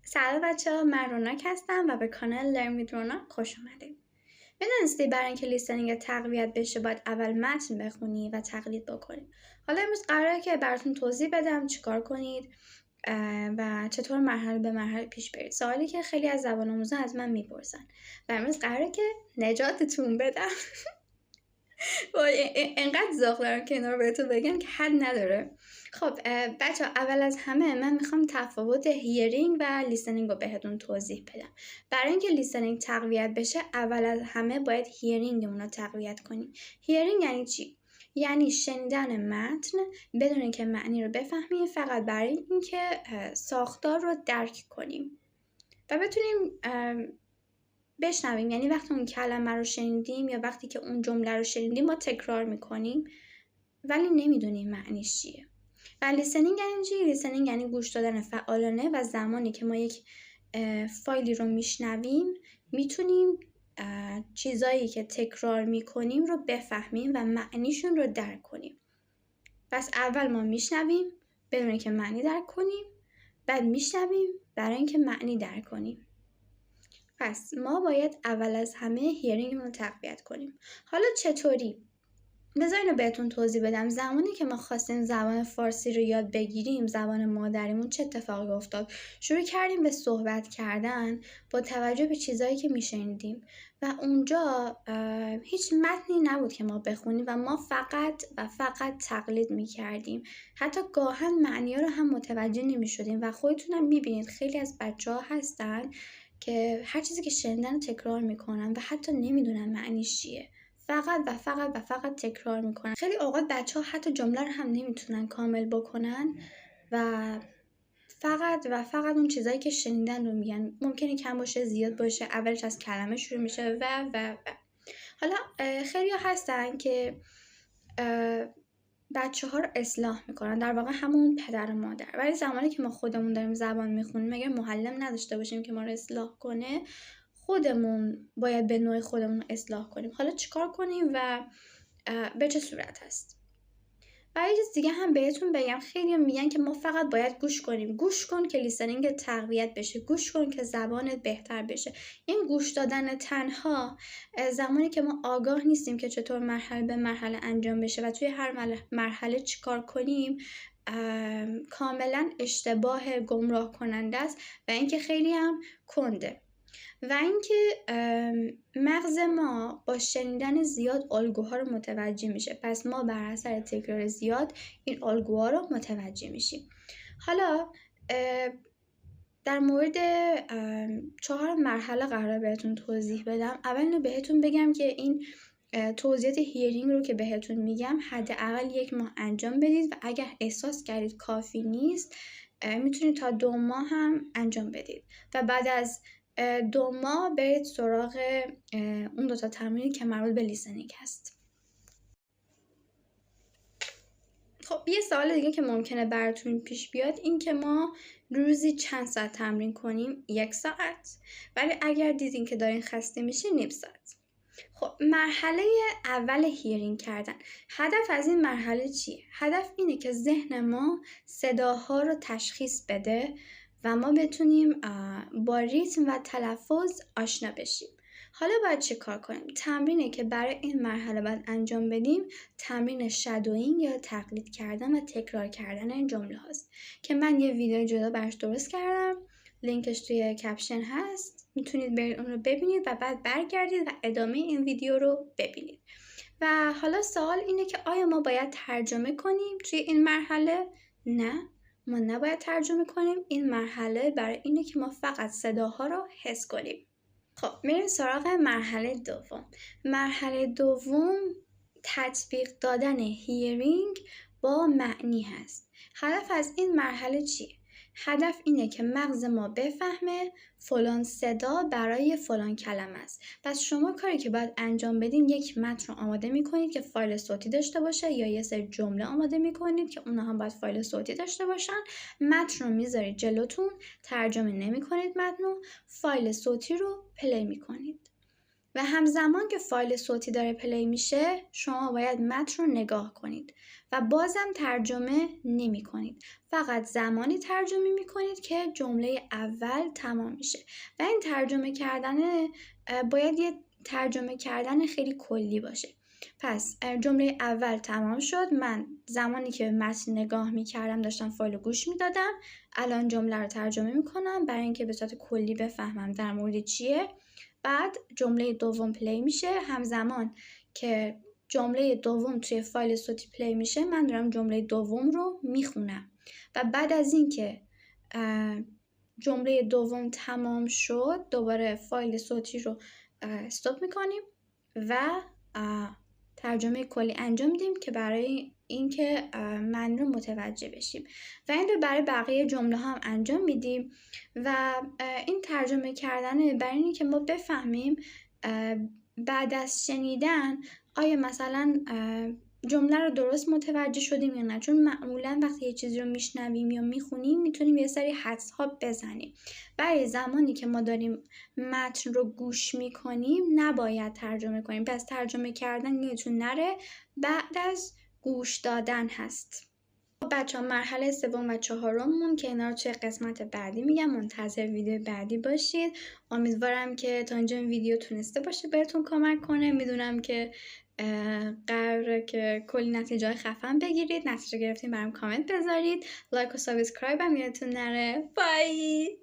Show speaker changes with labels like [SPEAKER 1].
[SPEAKER 1] سلام بچه‌ها، من روناک هستم و به کانال لرن وید روناک خوش اومدید. میدونستی برای اینکه لیسنینگ تقویت بشه باید اول متن بخونی و تقلید بکنی. حالا امروز قراره که براتون توضیح بدم چیکار کنید و چطور مرحله به مرحله پیش برید. سوالی که خیلی از زبان آموزان از من میپرسن و امروز قراره که نجاتتون بدم. اینقدر ذوق دارم که اینا رو بهتون بگم که حد نداره. خب بچه اول از همه من میخوام تفاوت هیرینگ و لیسنینگ رو بهتون توضیح بدم. برای اینکه لیسنینگ تقویت بشه اول از همه باید هیرینگمون رو تقویت کنیم. هیرینگ یعنی چی؟ یعنی شنیدن متن بدون اینکه معنی رو بفهمیم، فقط برای اینکه ساختار رو درک کنیم و بتونیم بشنویم. یعنی وقتی اون کلمه رو شنیدیم یا وقتی که اون جمله رو شنیدیم ما تکرار میکنیم ولی نمیدونیم معنیش چیه. و لیسنینگ یعنی چی؟ لیسنینگ یعنی گوش دادن فعالانه و زمانی که ما یک فایلی رو میشنویم میتونیم چیزایی که تکرار میکنیم رو بفهمیم و معنیشون رو درک کنیم. پس اول ما میشنویم بدون اینکه معنی درک کنیم، بعد میشنویم برای اینکه معنی درک کنیم. پس ما باید اول از همه هیرینگمون رو تقویت کنیم. حالا چطوری؟ بذارین رو بهتون توضیح بدم. زمانی که ما خواستیم زبان فارسی رو یاد بگیریم، زبان مادریمون، چه اتفاقی افتاد؟ شروع کردیم به صحبت کردن با توجه به چیزایی که میشنیدیم و اونجا هیچ متنی نبود که ما بخونیم و ما فقط تقلید میکردیم. حتی گاهن معنی ها رو هم متوجه نمیشدیم و خودتونم میبینید خیلی از بچه‌ها هستن که هر چیزی که شنیدن تکرار میکنن و حتی نمیدونن معنیش چیه. فقط تکرار میکنن. خیلی اوقات بچه ها حتی جمله رو هم نمیتونن کامل بکنن و فقط اون چیزایی که شنیدن رو میگن. ممکنه کم باشه، زیاد باشه، اولش از کلمه شروع میشه و حالا خیلی ها هستن که بچه ها رو اصلاح میکنن، در واقع همون پدر و مادر. ولی زمانی که ما خودمون داریم زبان میخونیم، اگر معلم نداشته باشیم که ما رو اصلاح کنه، خودمون باید به نوع خودمون اصلاح کنیم. حالا چیکار کنیم و به چه صورت هست؟ و یه چیز دیگه هم بهتون بگم، خیلی میگن که ما فقط باید گوش کنیم. گوش کن که لیسنینگ تقویت بشه، گوش کن که زبانت بهتر بشه. این گوش دادن تنها زمانی که ما آگاه نیستیم که چطور مرحله به مرحله انجام بشه و توی هر مرحله چیکار کنیم، کاملا اشتباه، گمراه کننده است و اینکه خیلی هم کنده. و اینکه مغز ما با شنیدن زیاد الگوها رو متوجه میشه. پس ما بر اثر تکرار زیاد این الگوها رو متوجه میشیم. حالا در مورد 4 مرحله قرار بهتون توضیح بدم. اول اینو بهتون بگم که این توضیحات هیرینگ رو که بهتون میگم حداقل 1 ماه انجام بدید و اگر احساس کردید کافی نیست میتونید تا 2 ماه هم انجام بدید و بعد از 2 ماه برید سراغ اون 2 تا تمرین که مربوط به لیسنینگ هست. خب یه سوال دیگه که ممکنه براتون پیش بیاد این که ما روزی چند ساعت تمرین کنیم؟ 1 ساعت؟ ولی اگر دیدین که دارین خسته میشین نیم ساعت. خب مرحله اول هیرینگ کردن، هدف از این مرحله چیه؟ هدف اینه که ذهن ما صداها رو تشخیص بده و ما بتونیم با ریتم و تلفظ آشنا بشیم. حالا باید چه کار کنیم؟ تمرینی که برای این مرحله باید انجام بدیم تمرین شادوینگ یا تقلید کردن و تکرار کردن این جمله هاست که من یه ویدیو جدا براش درست کردم، لینکش توی کپشن هست، میتونید برید اون رو ببینید و بعد برگردید و ادامه این ویدیو رو ببینید. و حالا سوال اینه که آیا ما باید ترجمه کنیم توی این مرحله؟ نه، ما نباید ترجمه کنیم. این مرحله برای اینه که ما فقط صداها رو حس کنیم. خب میریم سراغ مرحله دوم. مرحله دوم تطبیق دادن هیرینگ با معنی هست. هدف از این مرحله چیه؟ هدف اینه که مغز ما بفهمه فلان صدا برای فلان کلمه است. پس شما کاری که باید انجام بدین، یک متن رو آماده میکنید که فایل صوتی داشته باشه یا یه سری جمله آماده میکنید که اونها هم باید فایل صوتی داشته باشن. متن رو میذارید جلوتون، ترجمه نمیکنید متن رو، فایل صوتی رو پلی میکنید و همزمان که فایل صوتی داره پلی میشه شما باید متن رو نگاه کنید و بازم ترجمه نمی کنید. فقط زمانی ترجمه می کنید که جمله اول تمام میشه و این ترجمه کردن باید یه ترجمه کردن خیلی کلی باشه. پس جمله اول تمام شد، من زمانی که متن نگاه میکردم داشتم فایل گوش میدادم، الان جمله رو ترجمه میکنم برای اینکه به صورت کلی بفهمم در مورد چیه. بعد جمله دوم پلی میشه، همزمان که جمله دوم توی فایل صوتی پلی میشه من دارم جمله دوم رو میخونم و بعد از اینکه جمله دوم تمام شد دوباره فایل صوتی رو استاپ میکنیم و ترجمه کلی انجام میدیم که برای اینکه معنی رو متوجه بشیم و این رو برای بقیه جمله هم انجام میدیم و این ترجمه کردن برای اینکه ما بفهمیم بعد از شنیدن آیا مثلا جمله رو درست متوجه شدیم یا نه، چون معمولا وقتی یه چیزی رو میشنویم یا میخونیم میتونیم یه سری حدس ها بزنیم. برای زمانی که ما داریم متن رو گوش میکنیم نباید ترجمه کنیم، پس ترجمه کردن یادتون نره بعد از گوش دادن هست. بچه ها مرحله سوم و چهارممون که اینا رو توی قسمت بعدی میگم، منتظر ویدیو بعدی باشید. امیدوارم که تا اینجا این ویدیو تونسته باشه بهتون کمک کنه. میدونم که قراره که کلی نتیجه خفن بگیرید. نتیجه گرفتین برام کامنت بذارید، لایک و سابسکرایب هم یادتون نره. بای.